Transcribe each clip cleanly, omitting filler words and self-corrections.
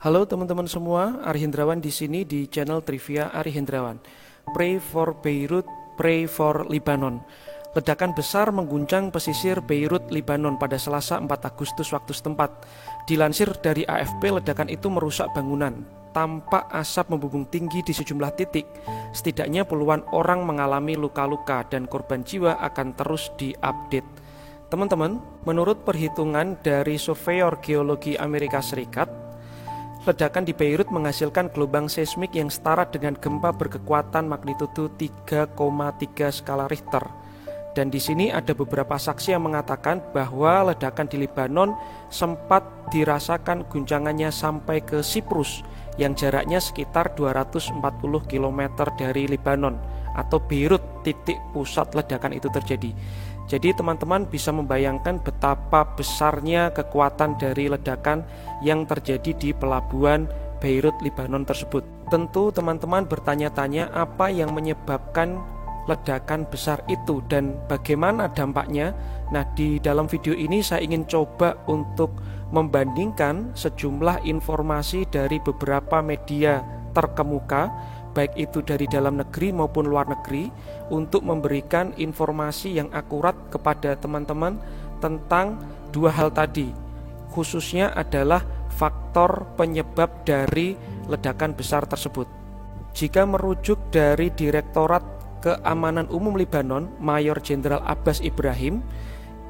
Halo teman-teman semua, Ari Hendrawan di sini di channel Trivia Ari Hendrawan. Pray for Beirut, pray for Lebanon. Ledakan besar mengguncang pesisir Beirut, Lebanon pada Selasa 4 Agustus waktu setempat. Dilansir dari AFP, ledakan itu merusak bangunan. Tampak asap membumbung tinggi di sejumlah titik. Setidaknya puluhan orang mengalami luka-luka dan korban jiwa akan terus diupdate. Teman-teman, menurut perhitungan dari Surveyor Geologi Amerika Serikat, ledakan di Beirut menghasilkan gelombang seismik yang setara dengan gempa berkekuatan magnitudo 3,3 skala Richter. Dan di sini ada beberapa saksi yang mengatakan bahwa ledakan di Lebanon sempat dirasakan guncangannya sampai ke Siprus yang jaraknya sekitar 240 km dari Lebanon atau Beirut, titik pusat ledakan itu terjadi. Jadi teman-teman bisa membayangkan betapa besarnya kekuatan dari ledakan yang terjadi di pelabuhan Beirut, Lebanon tersebut. Tentu teman-teman bertanya-tanya apa yang menyebabkan ledakan besar itu dan bagaimana dampaknya. Nah, di dalam video ini saya ingin coba untuk membandingkan sejumlah informasi dari beberapa media terkemuka, baik itu dari dalam negeri maupun luar negeri, untuk memberikan informasi yang akurat kepada teman-teman tentang dua hal tadi, khususnya adalah faktor penyebab dari ledakan besar tersebut. Jika merujuk dari Direktorat Keamanan Umum Lebanon, Mayor Jenderal Abbas Ibrahim,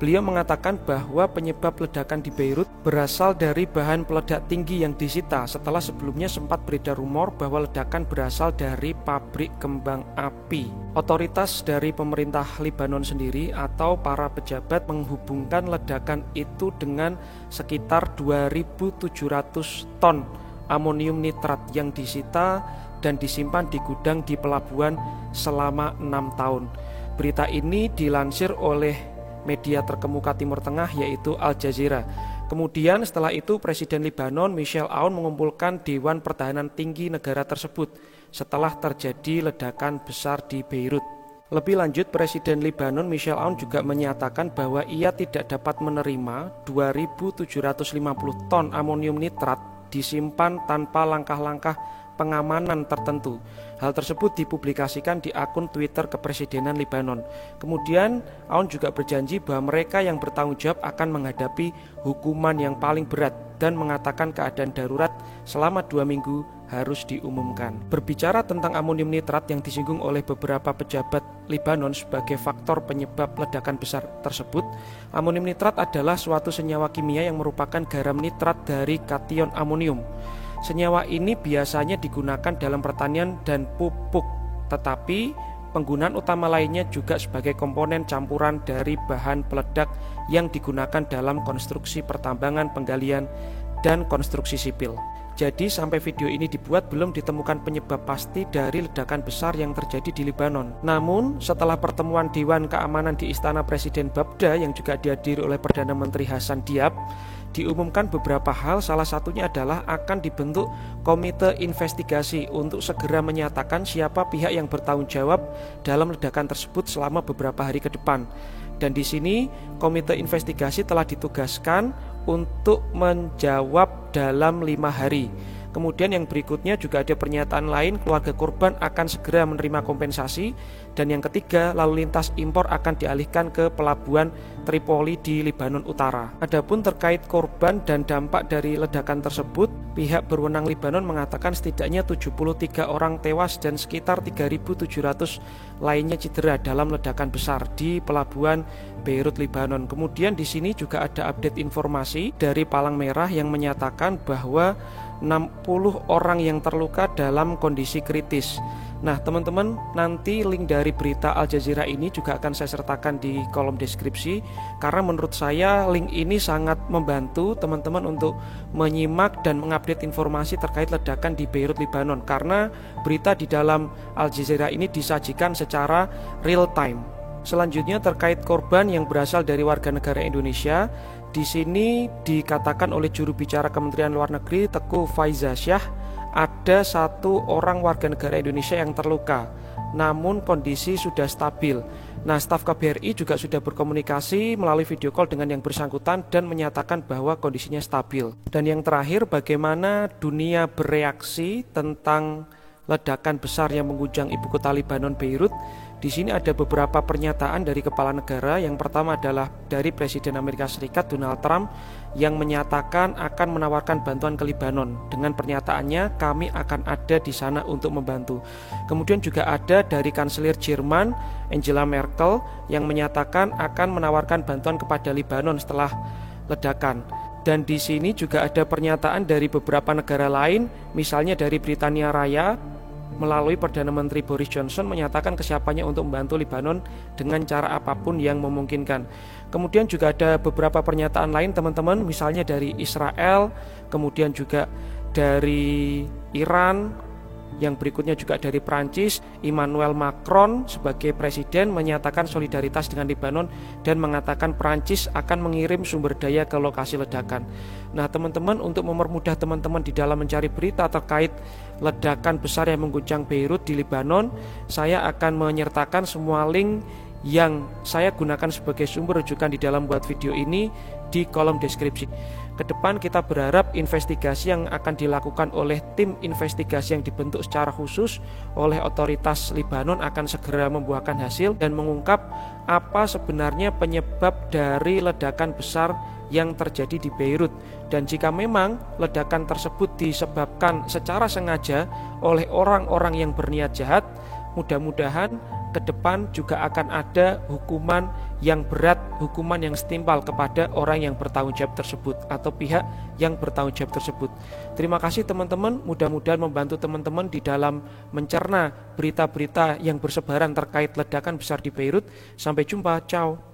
beliau mengatakan bahwa penyebab ledakan di Beirut berasal dari bahan peledak tinggi yang disita setelah sebelumnya sempat beredar rumor bahwa ledakan berasal dari pabrik kembang api. Otoritas dari pemerintah Lebanon sendiri atau para pejabat menghubungkan ledakan itu dengan sekitar 2.700 ton amonium nitrat yang disita dan disimpan di gudang di pelabuhan selama 6 tahun. Berita ini dilansir oleh media terkemuka Timur Tengah yaitu Al Jazeera. Kemudian setelah itu Presiden Lebanon Michel Aoun mengumpulkan Dewan Pertahanan Tinggi negara tersebut setelah terjadi ledakan besar di Beirut. Lebih lanjut, Presiden Lebanon Michel Aoun juga menyatakan bahwa ia tidak dapat menerima 2.750 ton amonium nitrat disimpan tanpa langkah-langkah pengamanan tertentu. Hal tersebut dipublikasikan di akun Twitter Kepresidenan Lebanon. Kemudian Aoun juga berjanji bahwa mereka yang bertanggung jawab akan menghadapi hukuman yang paling berat dan mengatakan keadaan darurat selama 2 minggu harus diumumkan. Berbicara tentang amonium nitrat yang disinggung oleh beberapa pejabat Lebanon sebagai faktor penyebab ledakan besar tersebut, amonium nitrat adalah suatu senyawa kimia yang merupakan garam nitrat dari kation amonium. Senyawa ini biasanya digunakan dalam pertanian dan pupuk, tetapi penggunaan utama lainnya juga sebagai komponen campuran dari bahan peledak yang digunakan dalam konstruksi pertambangan, penggalian, dan konstruksi sipil. Jadi sampai video ini dibuat belum ditemukan penyebab pasti dari ledakan besar yang terjadi di Lebanon. Namun setelah pertemuan Dewan Keamanan di Istana Presiden Babda yang juga dihadiri oleh Perdana Menteri Hassan Diab, diumumkan beberapa hal, salah satunya adalah akan dibentuk komite investigasi untuk segera menyatakan siapa pihak yang bertanggung jawab dalam ledakan tersebut selama beberapa hari ke depan. Dan di sini komite investigasi telah ditugaskan untuk menjawab dalam 5 hari. Kemudian yang berikutnya juga ada pernyataan lain, keluarga korban akan segera menerima kompensasi. Dan yang ketiga, lalu lintas impor akan dialihkan ke pelabuhan Tripoli di Lebanon Utara. Adapun terkait korban dan dampak dari ledakan tersebut, pihak berwenang Lebanon mengatakan setidaknya 73 orang tewas dan sekitar 3.700 lainnya cedera dalam ledakan besar di pelabuhan Beirut, Lebanon. Kemudian di sini juga ada update informasi dari Palang Merah yang menyatakan bahwa 60 orang yang terluka dalam kondisi kritis. Nah teman-teman, nanti link dari berita Al Jazeera ini juga akan saya sertakan di kolom deskripsi, karena menurut saya link ini sangat membantu teman-teman untuk menyimak dan mengupdate informasi terkait ledakan di Beirut, Lebanon, karena berita di dalam Al Jazeera ini disajikan secara real time. Selanjutnya terkait korban yang berasal dari warga negara Indonesia, di sini dikatakan oleh juru bicara Kementerian Luar Negeri Teguh Faizasyah, ada 1 orang warga negara Indonesia yang terluka. namun kondisi sudah stabil. Nah, staf KBRI juga sudah berkomunikasi melalui video call dengan yang bersangkutan dan menyatakan bahwa kondisinya stabil. Dan yang terakhir, bagaimana dunia bereaksi tentang ledakan besar yang mengguncang ibu kota Lebanon, Beirut. Di sini ada beberapa pernyataan dari kepala negara. Yang pertama adalah dari Presiden Amerika Serikat Donald Trump yang menyatakan akan menawarkan bantuan ke Lebanon. Dengan pernyataannya, kami akan ada di sana untuk membantu. Kemudian juga ada dari Kanselir Jerman Angela Merkel yang menyatakan akan menawarkan bantuan kepada Lebanon setelah ledakan. Dan di sini juga ada pernyataan dari beberapa negara lain, misalnya dari Britania Raya melalui Perdana Menteri Boris Johnson menyatakan kesiapannya untuk membantu Lebanon dengan cara apapun yang memungkinkan. Kemudian juga ada beberapa pernyataan lain teman-teman, misalnya dari Israel, kemudian juga dari Iran, yang berikutnya juga dari Prancis. Emmanuel Macron sebagai presiden menyatakan solidaritas dengan Lebanon dan mengatakan Prancis akan mengirim sumber daya ke lokasi ledakan. Nah teman-teman, untuk mempermudah teman-teman di dalam mencari berita terkait ledakan besar yang mengguncang Beirut di Lebanon, saya akan menyertakan semua link yang saya gunakan sebagai sumber rujukan di dalam buat video ini di kolom deskripsi. Kedepan kita berharap investigasi yang akan dilakukan oleh tim investigasi yang dibentuk secara khusus oleh otoritas Lebanon akan segera membuahkan hasil dan mengungkap apa sebenarnya penyebab dari ledakan besar yang terjadi di Beirut. Dan jika memang ledakan tersebut disebabkan secara sengaja oleh orang-orang yang berniat jahat, mudah-mudahan ke depan juga akan ada hukuman yang berat, hukuman yang setimpal kepada orang yang bertanggung jawab tersebut atau pihak yang bertanggung jawab tersebut. Terima kasih teman-teman, mudah-mudahan membantu teman-teman di dalam mencerna berita-berita yang bersebaran terkait ledakan besar di Beirut. Sampai jumpa, ciao.